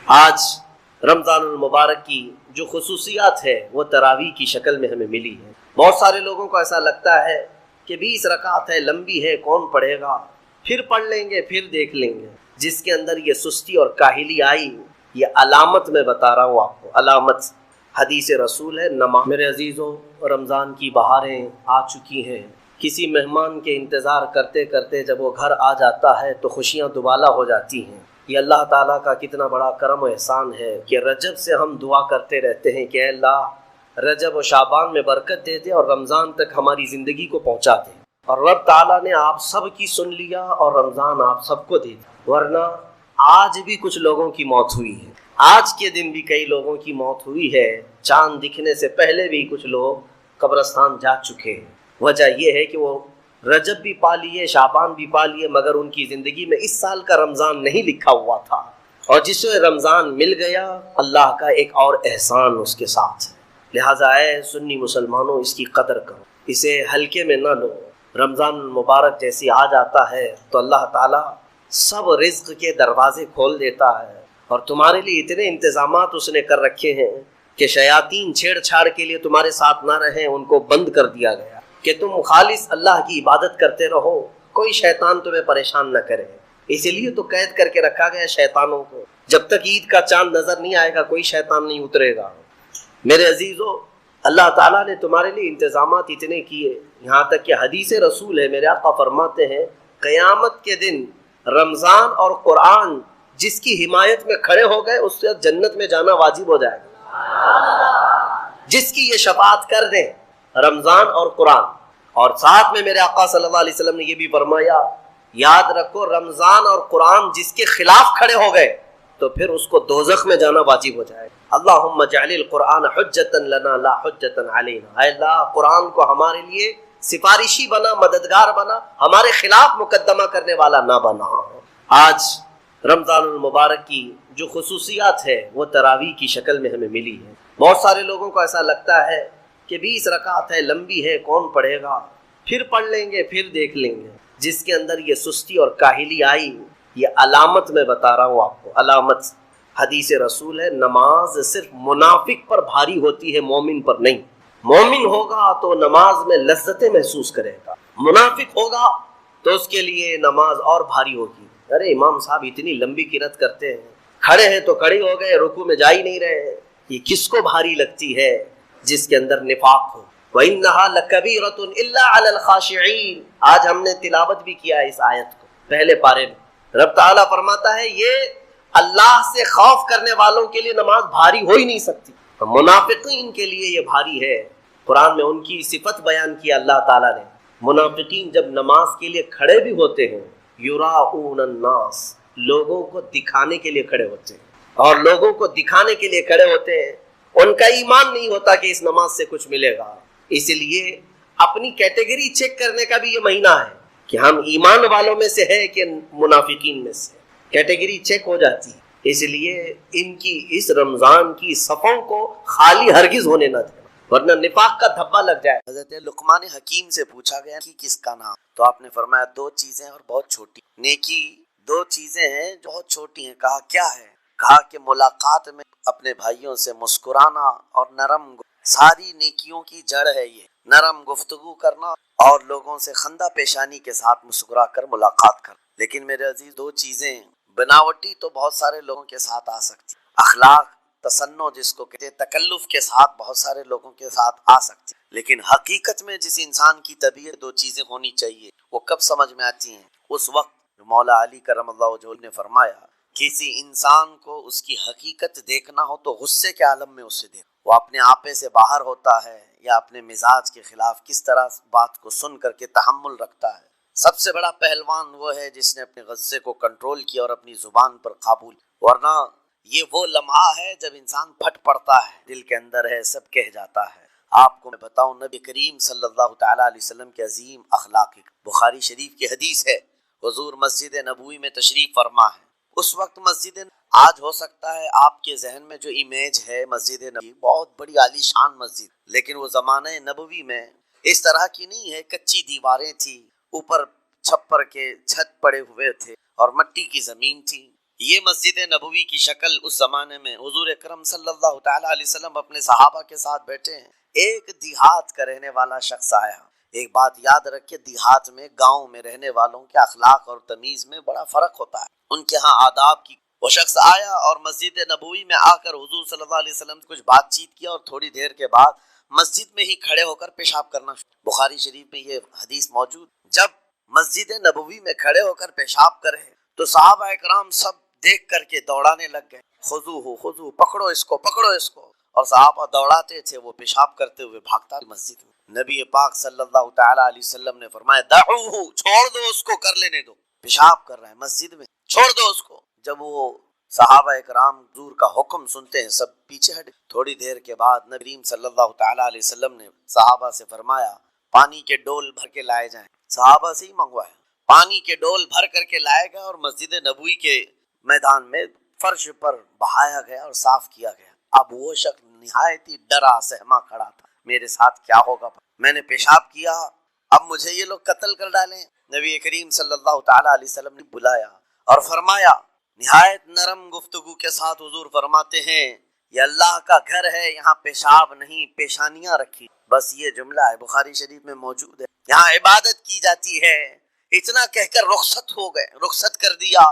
آج رمضان المبارک کی جو خصوصیات ہے وہ تراویح کی شکل میں ہمیں ملی ہے۔ بہت سارے لوگوں کو ایسا لگتا ہے کہ 20 رکعت ہے، لمبی ہے، کون پڑھے گا، پھر پڑھ لیں گے، پھر دیکھ لیں گے۔ جس کے اندر یہ سستی اور کاہلی آئی، یہ علامت میں بتا رہا ہوں آپ کو، علامت حدیث رسول ہے نماز۔ میرے عزیزوں، رمضان کی بہاریں آ چکی ہیں۔ کسی مہمان کے انتظار کرتے کرتے جب وہ گھر آ جاتا ہے تو خوشیاں دوبالا ہو جاتی ہیں۔ یہ اللہ تعالیٰ کا کتنا بڑا کرم و احسان ہے کہ رجب سے ہم دعا کرتے رہتے ہیں کہ اے اللہ رجب و شعبان میں برکت دے دے اور رمضان تک ہماری زندگی کو پہنچا دے، اور رب تعالیٰ نے آپ سب کی سن لیا اور رمضان آپ سب کو دے دیا۔ ورنہ آج بھی کچھ لوگوں کی موت ہوئی ہے، آج کے دن بھی کئی لوگوں کی موت ہوئی ہے، چاند دکھنے سے پہلے بھی کچھ لوگ قبرستان جا چکے ہیں۔ وجہ یہ ہے کہ وہ رجب بھی پا لیے، شعبان بھی پا لیے، مگر ان کی زندگی میں اس سال کا رمضان نہیں لکھا ہوا تھا، اور جسے رمضان مل گیا اللہ کا ایک اور احسان اس کے ساتھ ہے۔ لہٰذا اے سنی مسلمانوں، اس کی قدر کرو، اسے ہلکے میں نہ لو۔ رمضان المبارک جیسی آ جاتا ہے تو اللہ تعالیٰ سب رزق کے دروازے کھول دیتا ہے، اور تمہارے لیے اتنے انتظامات اس نے کر رکھے ہیں کہ شیاطین چھیڑ چھاڑ کے لیے تمہارے ساتھ نہ رہیں، ان کو بند کر دیا گیا کہ تم خالص اللہ کی عبادت کرتے رہو، کوئی شیطان تمہیں پریشان نہ کرے۔ اسی لیے تو قید کر کے رکھا گیا شیطانوں کو، جب تک عید کا چاند نظر نہیں آئے گا کوئی شیطان نہیں اترے گا۔ میرے عزیزو، اللہ تعالیٰ نے تمہارے لیے انتظامات اتنے کیے، یہاں تک کہ حدیث رسول ہے، میرے آقا فرماتے ہیں قیامت کے دن رمضان اور قرآن جس کی حمایت میں کھڑے ہو گئے اس سے جنت میں جانا واجب ہو جائے گا، جس کی یہ شفاعت کر دیں، رمضان اور قرآن۔ اور ساتھ میں میرے آقا صلی اللہ علیہ وسلم نے یہ بھی فرمایا، یاد رکھو رمضان اور قرآن جس کے خلاف کھڑے ہو گئے تو پھر اس کو دوزخ میں جانا واجب ہو جائے گا۔ اللہم اجعل القرآن حجتا لنا لا حجتا علینا، اے اللہ قرآن کو ہمارے لیے سفارشی بنا، مددگار بنا، ہمارے خلاف مقدمہ کرنے والا نہ بنا۔ آج رمضان المبارک کی جو خصوصیات ہے وہ تراویح کی شکل میں ہمیں ملی ہے۔ بہت سارے لوگوں کو ایسا لگتا ہے کہ 20 رکعت ہے، لمبی ہے، کون پڑھے گا، پھر پڑھ لیں گے، پھر دیکھ لیں گے۔ جس کے اندر یہ سستی اور کاہلی آئی، یہ علامت میں بتا رہا ہوں آپ کو، علامت حدیث رسول ہے نماز صرف منافق پر بھاری ہوتی ہے، مومن پر نہیں۔ مومن ہوگا تو نماز میں لذتیں محسوس کرے گا، منافق ہوگا تو اس کے لیے نماز اور بھاری ہوگی۔ ارے امام صاحب اتنی لمبی قرات کرتے ہیں، کھڑے ہیں تو کھڑے ہو گئے، رکوع میں جا ہی نہیں رہے، یہ کس کو بھاری لگتی ہے؟ جس کے اندر نفاق ہو۔ وَإِنَّهَا لَكَبِيرَةٌ إِلَّا عَلَى الْخَاشِعِينَ، آج ہم نے تلاوت بھی کیا ہے اس آیت کو پہلے پارے میں۔ رب تعالیٰ فرماتا ہے یہ اللہ سے خوف کرنے والوں کے لیے نماز بھاری ہو ہی نہیں سکتی، منافقین کے لیے یہ بھاری ہے۔ قرآن میں ان کی صفت بیان کی اللہ تعالیٰ نے، منافقین جب نماز کے لیے کھڑے بھی ہوتے ہیں، یراؤن الناس، لوگوں کو دکھانے کے لیے کھڑے ہوتے ہیں، اور لوگوں کو دکھانے کے لیے کھڑے ہوتے ہیں، ان کا ایمان نہیں ہوتا کہ اس نماز سے کچھ ملے گا۔ اس لیے اپنی کیٹیگری چیک کرنے کا بھی یہ مہینہ ہے کہ ہم ایمان والوں میں سے ہیں کہ منافقین میں سے، کیٹیگری چیک ہو جاتی ہے۔ اس لیے ان کی اس رمضان کی صفوں کو خالی ہرگز ہونے نہ دیں، ورنہ نفاق کا دھبا لگ جائے۔ حضرت لقمان حکیم سے پوچھا گیا کہ کس کا نام، تو آپ نے فرمایا 2 چیزیں اور بہت چھوٹی نیکی، 2 چیزیں ہیں جو بہت چھوٹی ہیں۔ کہا کیا ہے؟ کہا کہ ملاقات میں اپنے بھائیوں سے مسکرانا اور نرم، ساری نیکیوں کی جڑ ہے یہ، نرم گفتگو کرنا اور لوگوں سے خندہ پیشانی کے ساتھ مسکرا کر ملاقات کرنا۔ لیکن میرے عزیز 2 چیزیں بناوٹی تو بہت سارے لوگوں کے ساتھ آ سکتی، اخلاق تصنع جس کو کہتے ہیں، تکلف کے ساتھ بہت سارے لوگوں کے ساتھ آ سکتی، لیکن حقیقت میں جس انسان کی طبیعت 2 چیزیں ہونی چاہیے وہ کب سمجھ میں آتی ہیں؟ اس وقت مولا علی کرم اللہ وجہہ نے فرمایا کسی انسان کو اس کی حقیقت دیکھنا ہو تو غصے کے عالم میں اسے دیکھو، وہ اپنے آپے سے باہر ہوتا ہے یا اپنے مزاج کے خلاف کس طرح بات کو سن کر کے تحمل رکھتا ہے۔ سب سے بڑا پہلوان وہ ہے جس نے اپنے غصے کو کنٹرول کیا اور اپنی زبان پر قابو، ورنہ یہ وہ لمحہ ہے جب انسان پھٹ پڑتا ہے، دل کے اندر ہے سب کہہ جاتا ہے۔ آپ کو میں بتاؤں نبی کریم صلی اللہ تعالیٰ علیہ وسلم کے عظیم اخلاق، بخاری شریف کی حدیث ہے، حضور مسجد نبوی میں تشریف فرما ہے، اس وقت مسجد، آج ہو سکتا ہے آپ کے ذہن میں جو امیج ہے مسجد نبوی بہت بڑی عالی شان مسجد، لیکن وہ زمانہ نبوی میں اس طرح کی نہیں ہے، کچی دیواریں تھی، اوپر چھپر کے چھت پڑے ہوئے تھے اور مٹی کی زمین تھی۔ یہ مسجد نبوی کی شکل اس زمانے میں حضور اکرم صلی اللہ تعالیٰ علیہ وسلم اپنے صحابہ کے ساتھ بیٹھے ہیں. ایک دیہات کا رہنے والا شخص آیا. ایک بات یاد رکھے، دیہات میں، گاؤں میں رہنے والوں کے اخلاق اور تمیز میں بڑا فرق ہوتا ہے، ان کے ہاں آداب کی. وہ شخص آیا اور مسجد نبوی میں آ کر حضور صلی اللہ علیہ وسلم سے کچھ بات چیت کیا اور تھوڑی دیر کے بعد مسجد میں ہی کھڑے ہو کر پیشاب کرنا شروع. بخاری شریف میں یہ حدیث موجود. جب مسجد نبوی میں کھڑے ہو کر پیشاب کرے تو صحابہ اکرام سب دیکھ کر کے دوڑانے لگ گئے. خذو، پکڑو اس کو، پکڑو اس کو. اور صحابہ دوڑاتے تھے، وہ پیشاب کرتے ہوئے بھاگتا مسجد میں. نبی پاک صلی اللہ تعالیٰ علیہ وسلم نے فرمایا دعوہ، چھوڑ دو اس کو، کر لینے دو، پیشاب کر رہا ہے مسجد میں، چھوڑ دو اس کو. جب وہ صحابہ اکرام حضور کا حکم سنتے ہیں سب پیچھے ہٹے. تھوڑی دیر کے بعد نبی کریم صلی اللہ تعالیٰ علیہ وسلم نے صحابہ سے فرمایا پانی کے ڈول بھر کے لائے جائیں. صحابہ سے ہی منگوایا. پانی کے ڈول بھر کر کے لائے گئے اور مسجد نبوی کے میدان میں فرش پر بہایا گیا اور صاف کیا گیا. اب وہ شخص نہایت ہی ڈرا سہما کھڑا تھا، میرے ساتھ کیا ہوگا، میں نے پیشاب کیا، اب مجھے یہ لوگ قتل کر ڈالیں. نبی کریم صلی اللہ تعالیٰ علیہ وسلم نے بلایا اور فرمایا، نہایت نرم گفتگو کے ساتھ حضور فرماتے ہیں یہ اللہ کا گھر ہے، یہاں پیشاب نہیں، پیشانیاں رکھی. بس یہ جملہ ہے، بخاری شریف میں موجود ہے. یہاں عبادت کی جاتی ہے. اتنا کہہ کر رخصت ہو گئے، رخصت کر دیا.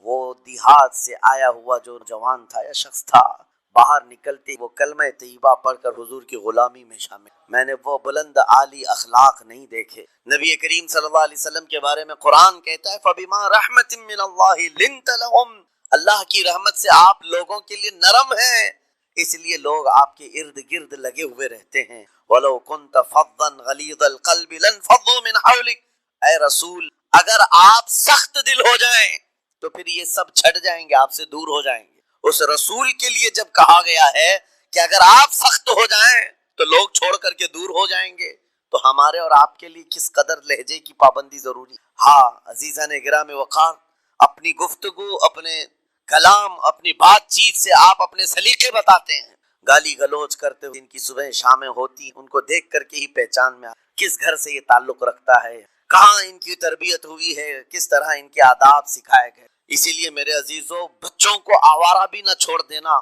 وہ دیہات سے آیا ہوا جو جوان تھا یا شخص تھا، باہر نکلتے وہ کلمہ طیبہ پڑھ کر حضور کی غلامی میں شامل. میں نے وہ بلند عالی اخلاق نہیں دیکھے. نبی کریم صلی اللہ علیہ وسلم کے بارے میں قرآن کہتا ہے فَبِمَا رَحْمَةٍ مِّنَ اللَّهِ لِنْتَ لَهُمْ، اللہ کی رحمت سے آپ لوگوں کے لیے نرم ہیں، اس لیے لوگ آپ کے ارد گرد لگے ہوئے رہتے ہیں. وَلَوْ كُنْتَ فَظًّا غَلِيظَ الْقَلْبِ لَانفَضُّوا مِنْ حَوْلِكَ، اے رسول اگر آپ سخت دل ہو جائیں تو پھر یہ سب چھٹ جائیں گے، آپ سے دور ہو جائیں گے. اس رسول کے لیے جب کہا گیا ہے کہ اگر آپ سخت ہو جائیں تو لوگ چھوڑ کر کے دور ہو جائیں گے، تو ہمارے اور آپ کے لیے کس قدر لہجے کی پابندی ضروری. ہاں عزیزان گرام وقار، اپنی گفتگو، اپنے کلام، اپنی بات چیت سے آپ اپنے سلیقے بتاتے ہیں. گالی گلوچ کرتے ہوئے ان کی صبح شامیں ہوتی، ان کو دیکھ کر کے ہی پہچان میں کس گھر سے یہ تعلق رکھتا ہے، کہاں ان کی تربیت ہوئی ہے، کس طرح ان کے آداب سکھائے گئے. اسی لیے میرے عزیزوں، بچوں کو آوارہ بھی نہ چھوڑ دینا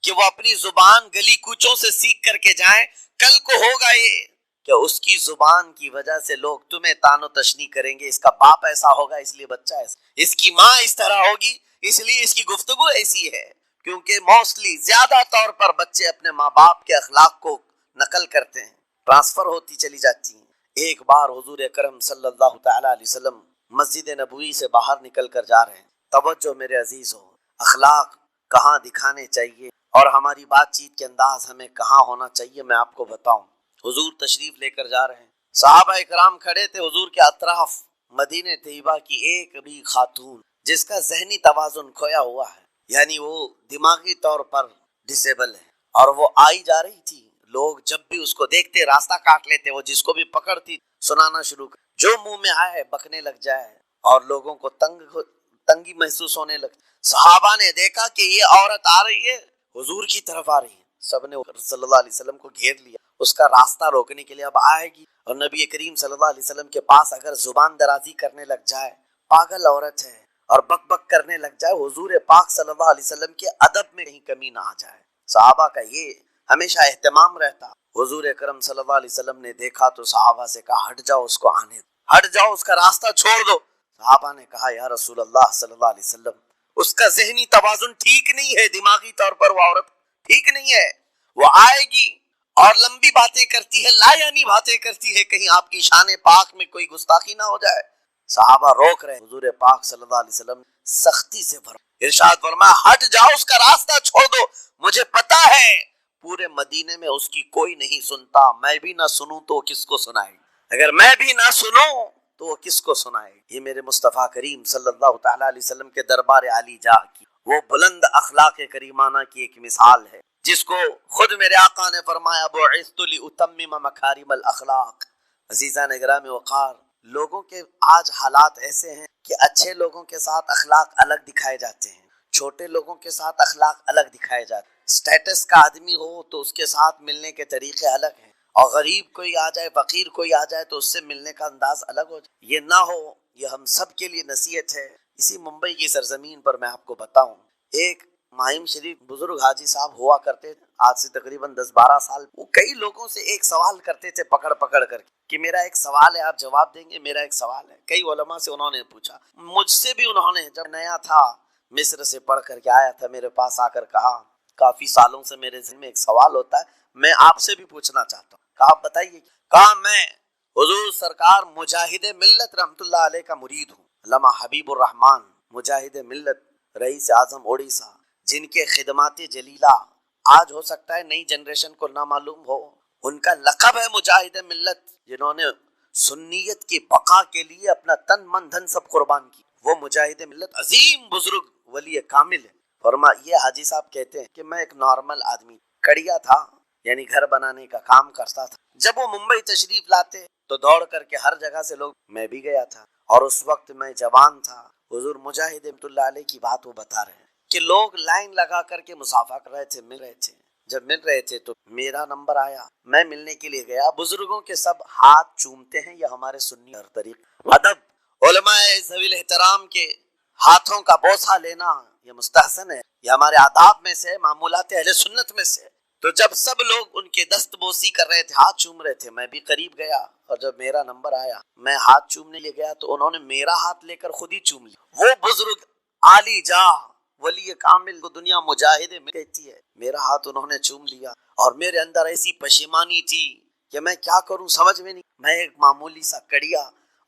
کہ وہ اپنی زبان گلی کوچوں سے سیکھ کر کے جائیں. کل کو ہوگا یہ کہ اس کی زبان کی وجہ سے لوگ تمہیں تان و تشنیع کریں گے، اس کا باپ ایسا ہوگا اس لیے بچہ ایسا، اس کی ماں اس طرح ہوگی اس لیے اس کی گفتگو ایسی ہے. کیونکہ موسٹلی زیادہ طور پر بچے اپنے ماں باپ کے اخلاق کو نقل کرتے ہیں، ٹرانسفر ہوتی چلی جاتی ہیں. ایک بار حضور اکرم صلی اللہ تعالیٰ علیہ وسلم مسجد نبوی سے باہر نکل کر جا رہے ہیں. توجہ میرے عزیز ہو، اخلاق کہاں دکھانے چاہیے اور ہماری بات چیت کے انداز ہمیں کہاں ہونا چاہیے میں آپ کو بتاؤں. حضور تشریف لے کر جا رہے ہیں، صحابہ اکرام کھڑے تھے حضور کے اطراف. مدینہ طیبہ کی ایک بھی خاتون جس کا ذہنی توازن کھویا ہوا ہے، یعنی وہ دماغی طور پر ڈسیبل ہے، اور وہ آئی جا رہی تھی. لوگ جب بھی اس کو دیکھتے راستہ کاٹ لیتے، وہ جس کو بھی پکڑتی سنانا شروع کر، جو منہ میں آئے بکنے لگ جائے، اور لوگوں کو تنگی محسوس ہونے لگتی. صحابہ نے دیکھا کہ یہ عورت آ رہی ہے، حضور کی طرف آ رہی ہے، سب نے صلی اللہ علیہ وسلم کو گھیر لیا اس کا راستہ روکنے کے لیے. اب آئے گی اور نبی کریم صلی اللہ علیہ وسلم کے پاس اگر زبان درازی کرنے لگ جائے، پاگل عورت ہے، اور بک بک کرنے لگ جائے، حضور پاک صلی اللہ علیہ وسلم کے ادب میں کہیں کمی نہ آ جائے. صحابہ کا یہ ہمیشہ اہتمام رہتا. حضور اکرم صلی اللہ علیہ وسلم نے دیکھا تو صحابہ سے کہا ہٹ جاؤ، اس کو آنے دو، ہٹ جاؤ، اس کا راستہ چھوڑ دو. صحابہ نے کہا یا رسول اللہ صلی اللہ علیہ وسلم اس کا ذہنی توازن ٹھیک نہیں ہے، دماغی طور پر وہ عورت ٹھیک نہیں ہے، وہ آئے گی اور لمبی باتیں کرتی ہے، لا یعنی باتیں کرتی ہے، کہیں آپ کی شان پاک میں کوئی گستاخی نہ ہو جائے. صحابہ روک رہے، حضور پاک صلی اللہ علیہ وسلم سختی سے ارشاد فرمایا ہٹ جاؤ، اس کا راستہ چھوڑ دو، مجھے پتا ہے پورے مدینے میں اس کی کوئی نہیں سنتا، میں بھی نہ سنوں تو کس کو سنائے، اگر میں بھی نہ سنوں تو وہ کس کو سنائے. یہ میرے مصطفیٰ کریم صلی اللہ تعالیٰ علیہ وسلم کے دربار عالی جا کی وہ بلند اخلاق کریمانہ کی ایک مثال ہے، جس کو خود میرے آقا نے فرمایا بعثت لأتمم مکارم الاخلاق. عزیزان گرامی وقار، لوگوں کے آج حالات ایسے ہیں کہ اچھے لوگوں کے ساتھ اخلاق الگ دکھائے جاتے ہیں، چھوٹے لوگوں کے ساتھ اخلاق الگ دکھائے جاتے ہیں. سٹیٹس کا آدمی ہو تو اس کے ساتھ ملنے کے طریقے الگ ہیں، اور غریب کوئی آ جائے، فقیر کوئی آ جائے تو اس سے ملنے کا انداز الگ ہو جائے. یہ نہ ہو، یہ ہم سب کے لیے نصیحت ہے. اسی ممبئی کی سرزمین پر میں آپ کو بتاؤں، ایک ماہم شریف بزرگ حاجی صاحب ہوا کرتے تھے، آج سے تقریباً 10-12 سال۔ وہ کئی لوگوں سے ایک سوال کرتے تھے پکڑ پکڑ کر کہ میرا ایک سوال ہے، آپ جواب دیں گے، میرا ایک سوال ہے۔ کئی علماء سے انہوں نے پوچھا، مجھ سے بھی انہوں نے، جب نیا تھا مصر سے پڑھ کر کے آیا تھا، میرے پاس آ کر کہا کافی سالوں سے میرے ذہن میں ایک سوال ہوتا ہے، میں آپ سے بھی پوچھنا چاہتا ہوں۔ کہا آپ بتائیے۔ کہا میں حضور سرکار مجاہد ملت رحمت اللہ علیہ کا مرید ہوں، علامہ حبیب الرحمان مجاہد ملت رئیس اعظم اڑیسہ، جن کے خدمات جلیلہ آج ہو سکتا ہے نئی جنریشن کو نہ معلوم ہو، ان کا لقب ہے مجاہد ملت، جنہوں نے سنیت کی بقا کے لیے اپنا تن من دھن سب قربان کی۔ وہ مجاہد ملت عظیم بزرگ ولی کامل ہے۔ یہ حاجی صاحب کہتے ہیں کہ میں ایک نارمل آدمی کڑیا تھا، یعنی گھر بنانے کا کام کرتا تھا۔ جب وہ ممبئی تشریف لاتے تو دوڑ کر کے ہر جگہ سے لوگ، میں بھی گیا تھا، اور اس وقت میں جوان تھا۔ حضور مجاہد رحمت اللہ علیہ کی بات وہ بتا رہے ہیں کہ لوگ لائن لگا کر کے مصافحہ کر رہے تھے، مل رہے تھے۔ جب مل رہے تھے تو میرا نمبر آیا، میں ملنے کے لیے گیا۔ بزرگوں کے سب ہاتھ چومتے ہیں، یہ ہمارے سنی اور طریق ادب، علماء ذوی الاحترام کے ہاتھوں کا بوسہ لینا یہ مستحسن ہے، یہ ہمارے آداب میں سے، معمولات اہل سنت میں سے۔ تو جب سب لوگ ان کے دست بوسی کر رہے تھے، ہاتھ چوم رہے تھے، میں بھی قریب گیا، اور جب میرا نمبر آیا میں ہاتھ چومنے لے گیا تو انہوں نے میرا ہاتھ لے کر خود ہی چوم لیا۔ وہ بزرگ عالی جاہ ولی کامل کو دنیا مجاہد میں کہتی ہے، میرا ہاتھ انہوں نے چوم لیا، اور میرے اندر ایسی پشیمانی تھی کہ میں کیا کروں سمجھ میں نہیں، میں ایک معمولی سا کڑیا،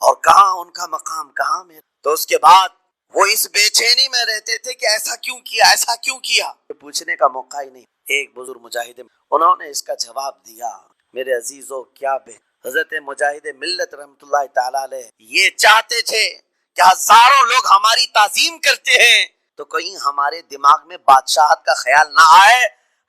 اور کہاں ان کا مقام، کہاں میرا۔ تو اس کے بعد وہ اس بے چینی میں رہتے تھے کہ ایسا کیوں کیا، ایسا کیوں کیا، پوچھنے کا موقع ہی نہیں۔ ایک بزرگ مجاہد انہوں نے اس کا جواب دیا، میرے عزیزو کیا حضرت مجاہد ملت رحمت اللہ تعالی علیہ یہ چاہتے تھے کہ ہزاروں لوگ ہماری تعظیم کرتے ہیں تو کہیں ہمارے دماغ میں بادشاہت کا خیال نہ آئے،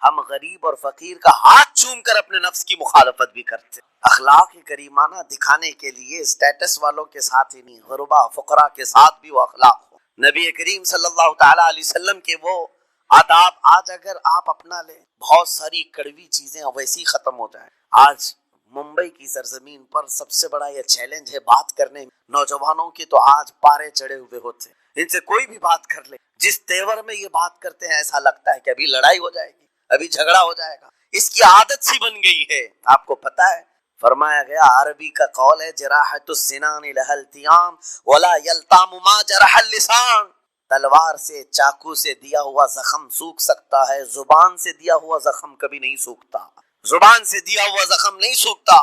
ہم غریب اور فقیر کا ہاتھ چوم کر اپنے نفس کی مخالفت بھی کرتے۔ اخلاق کریمانہ دکھانے کے لیے اسٹیٹس والوں کے ساتھ ہی نہیں، غربا فقراء کے ساتھ بھی وہ اخلاق ہو۔ نبی کریم صلی اللہ تعالی علیہ وسلم کے وہ آداب آج اگر آپ اپنا لیں، بہت ساری کڑوی چیزیں ویسی ختم ہو جائیں۔ آج ممبئی کی سرزمین پر سب سے بڑا یہ چیلنج ہے بات کرنے میں، نوجوانوں کے تو آج پارے چڑھے ہوئے ہوتے ہیں، ان سے کوئی بھی بات کر لے، جس تیور میں یہ بات کرتے ہیں ایسا لگتا ہے کہ ابھی لڑائی ہو جائے گی، ابھی جھگڑا ہو جائے گا۔ اس کی عادت سی بن گئی ہے۔ آپ کو پتا ہے فرمایا گیا، عربی کا قول ہے، جراحت السنان لها التیام ولا یلتام ما جرح اللسان، تلوار سے، چاقو سے دیا ہوا زخم سوکھ سکتا ہے، زبان سے دیا ہوا زخم کبھی نہیں سوکھتا، زبان سے دیا ہوا زخم نہیں سوکھتا۔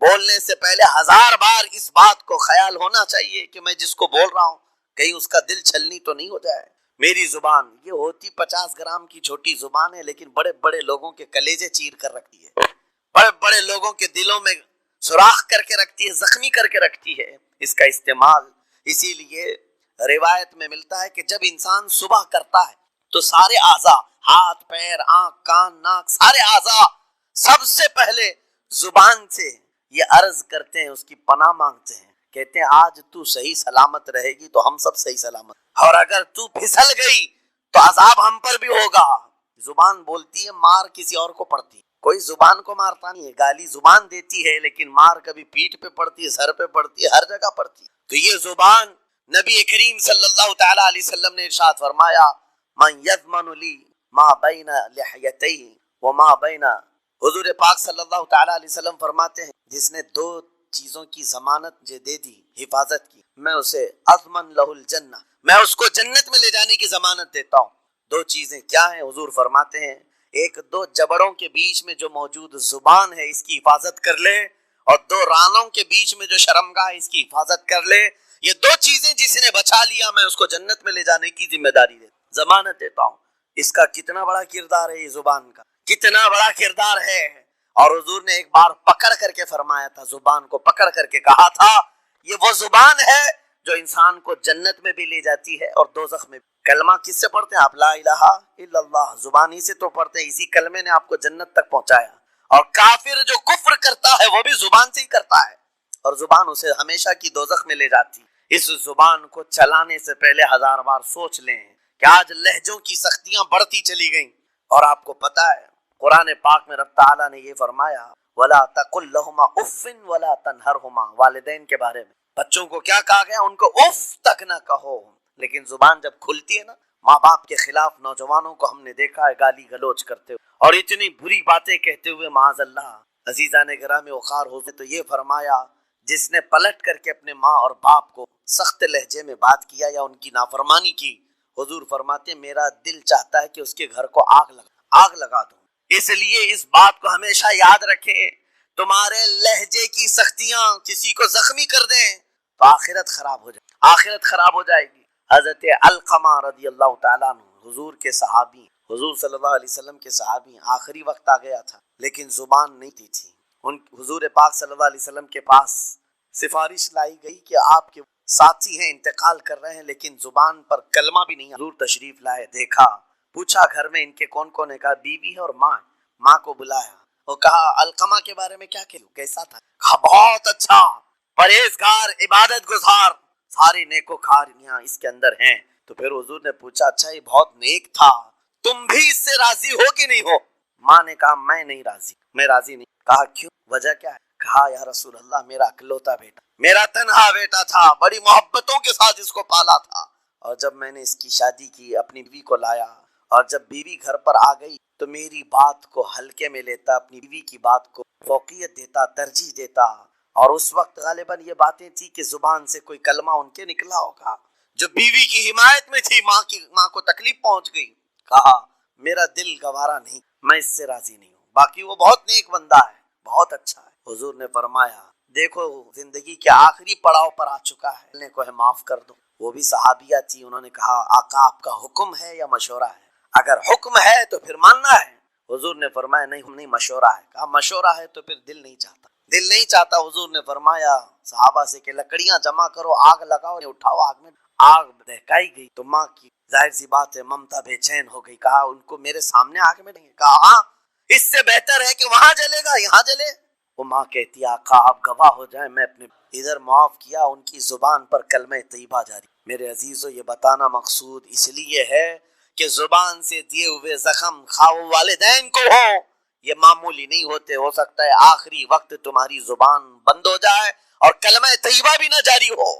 بولنے سے پہلے 1000 بار اس بات کو خیال ہونا چاہیے کہ میں جس کو بول رہا ہوں کہیں اس کا دل چھلنی تو نہیں ہو جائے۔ میری زبان یہ ہوتی 50 گرام کی چھوٹی زبان ہے، لیکن بڑے بڑے لوگوں کے کلیجے چیر کر رکھتی ہے، بڑے بڑے لوگوں کے دلوں میں سوراخ کر کے رکھتی ہے، زخمی کر کے رکھتی ہے۔ اس کا استعمال اسی لیے روایت میں ملتا ہے کہ جب انسان صبح کرتا ہے تو سارے اعضاء، ہاتھ پیر آنکھ کان ناک، سارے اعضاء سب سے پہلے زبان سے یہ عرض کرتے ہیں، اس کی پناہ مانگتے ہیں، کہتے ہیں آج تو صحیح سلامت رہے گی تو ہم سب صحیح سلامت، اور اگر تو پھسل گئی تو عذاب ہم پر بھی ہوگا۔ زبان بولتی ہے، مار کسی اور کو پڑتی ہے، کوئی زبان کو مارتا نہیں ہے، گالی زبان دیتی ہے، لیکن مار کبھی پیٹھ پہ پڑتی ہے، سر پہ پڑتی ہے، ہر جگہ پڑتی ہے۔ تو یہ زبان نبی کریم صلی اللہ تعالی علیہ وسلم نے ارشاد فرمایا، من یضمن لی ما بین لحیتیہ وما بین، حضور پاک صلی اللہ تعالی علیہ وسلم فرماتے ہیں جس نے 2 چیزوں کی ضمانت جو دے دی، حفاظت کی، میں اسے اضمن لہ الجنہ، میں اس کو جنت میں لے جانے کی ضمانت دیتا ہوں۔ 2 چیزیں کیا ہیں؟ حضور فرماتے ہیں، ایک 2 جبڑوں کے بیچ میں جو موجود زبان ہے اس کی حفاظت کر لے، اور 2 رانوں کے بیچ میں جو شرمگاہ ہے اس کی حفاظت کر لے۔ یہ 2 چیزیں جس نے بچا لیا میں اس کو جنت میں لے جانے کی ذمہ داری ضمانت دیتا ہوں۔ اس کا کتنا بڑا کردار ہے، یہ زبان کا کتنا بڑا کردار ہے۔ اور حضور نے ایک بار پکڑ کر کے فرمایا تھا، زبان کو پکڑ کر کے کہا تھا، یہ وہ زبان ہے جو انسان کو جنت میں بھی لے جاتی ہے اور دوزخ میں بھی۔ کلمہ کس سے پڑھتے ہیں آپ؟ لا الہ الا اللہ، زبان ہی سے تو پڑھتے ہیں، اسی کلمے نے آپ کو جنت تک پہنچایا۔ اور کافر جو کفر کرتا ہے وہ بھی زبان سے ہی کرتا ہے، اور زبان اسے ہمیشہ کی دوزخ میں لے جاتی۔ اس زبان کو چلانے سے پہلے 1000 بار سوچ لیں کہ آج لہجوں کی سختیاں بڑھتی چلی گئیں، اور آپ کو پتا ہے قرآن پاک میں رب تعالیٰ نے یہ فرمایا، وَلَا تَقُلْ لَهُمَا أُفٍّ وَلَا تَنْهَرْهُمَا، والدین کے بارے میں بچوں کو کیا کہا گیا؟ ان کو اف تک نہ کہو، لیکن زبان جب کھلتی ہے نا، ماں باپ کے خلاف نوجوانوں کو ہم نے دیکھا ہے گالی گلوچ کرتے ہوئے اور اتنی بری باتیں کہتے ہوئے، معاذ اللہ۔ عزیزان گرامی وقار حضور تو یہ فرمایا، جس نے پلٹ کر کے اپنے ماں اور باپ کو سخت لہجے میں بات کیا یا ان کی نافرمانی کی، حضور فرماتے میرا دل چاہتا ہے کہ اس کے گھر کو آگ لگا دوں۔ اس لیے اس بات کو ہمیشہ یاد رکھیں، تمہارے لہجے کی سختیاں کسی کو زخمی کر دیں تو آخرت خراب ہو جائے گی۔ حضرت علقمہ رضی اللہ تعالیٰ عنہ، حضور کے صحابی، حضور صلی اللہ علیہ وسلم کے صحابی، آخری وقت آ گیا تھا لیکن زبان نہیں تھی۔ حضور پاک صلی اللہ علیہ وسلم کے پاس سفارش لائی گئی کہ آپ کے ساتھی ہیں، انتقال کر رہے ہیں، لیکن زبان پر کلمہ بھی نہیں۔ حضور تشریف لائے، دیکھا، پوچھا گھر میں ان کے کون کون ہے، کہا بیوی ہے اور ماں کو بلایا اور کہا علقمہ کے بارے میں کیا کہوں، کیسا تھا، کہا بہت اچھا، پرہیزگار، عبادت گزار، ساری نیکوکاریاں اس کے اندر ہیں۔ تو پھر حضور نے پوچھا اچھا یہ بہت نیک تھا، تم بھی اس سے راضی ہو کہ نہیں ہو؟ ماں نے کہا میں نہیں راضی، میں راضی نہیں۔ کہا کیوں، وجہ کیا ہے؟ کہا یا رسول اللہ میرا اکلوتا بیٹا، میرا تنہا بیٹا تھا، بڑی محبتوں کے ساتھ اس کو پالا تھا، اور جب میں نے اس کی شادی کی، اپنی بیوی کو لایا، اور جب بیوی گھر پر آ گئی تو میری بات کو ہلکے میں لیتا، اپنی بیوی کی بات کو فوقیت دیتا، ترجیح دیتا، اور اس وقت غالباً یہ باتیں تھی کہ زبان سے کوئی کلمہ ان کے نکلا ہوگا جو بیوی کی حمایت میں تھی، ماں کو تکلیف پہنچ گئی۔ کہا میرا دل گوارا نہیں، میں اس سے راضی نہیں ہوں، باقی وہ بہت نیک بندہ ہے، بہت اچھا ہے۔ حضور نے فرمایا دیکھو زندگی کے آخری پڑاؤ پر آ چکا ہے، اللہ کو ہے معاف کر دو۔ وہ بھی صحابیہ تھی، انہوں نے کہا آقا آپ کا حکم ہے یا مشورہ ہے؟ اگر حکم ہے تو پھر ماننا ہے۔ حضور نے فرمایا نہیں مشورہ ہے۔ کہا مشورہ ہے تو پھر دل نہیں چاہتا۔ حضور نے فرمایا صحابہ سے کہ لکڑیاں جمع کرو، آگ لگاؤ، اٹھاؤ آگ میں۔ آگ دہکائی گئی تو ماں کی ظاہر سی بات ہے ممتا بے چین ہو گئی۔ کہا ان کو میرے سامنے آگ میں ڈالیں؟ کہا ہاں، اس سے بہتر ہے کہ وہاں جلے گا یہاں جلے۔ وہ ماں کہتی آقا آپ گواہ ہو جائیں، میں اپنے ادھر معاف کیا، ان کی زبان پر کلمہ طیبہ جاری۔ میرے عزیزو یہ بتانا مقصود اس لیے ہے کہ زبان سے دیے ہوئے زخم خواہ والدین کو ہو، یہ معمولی نہیں ہوتے، ہو سکتا ہے آخری وقت تمہاری زبان بند ہو جائے اور کلمہ طیبہ بھی نہ جاری ہو۔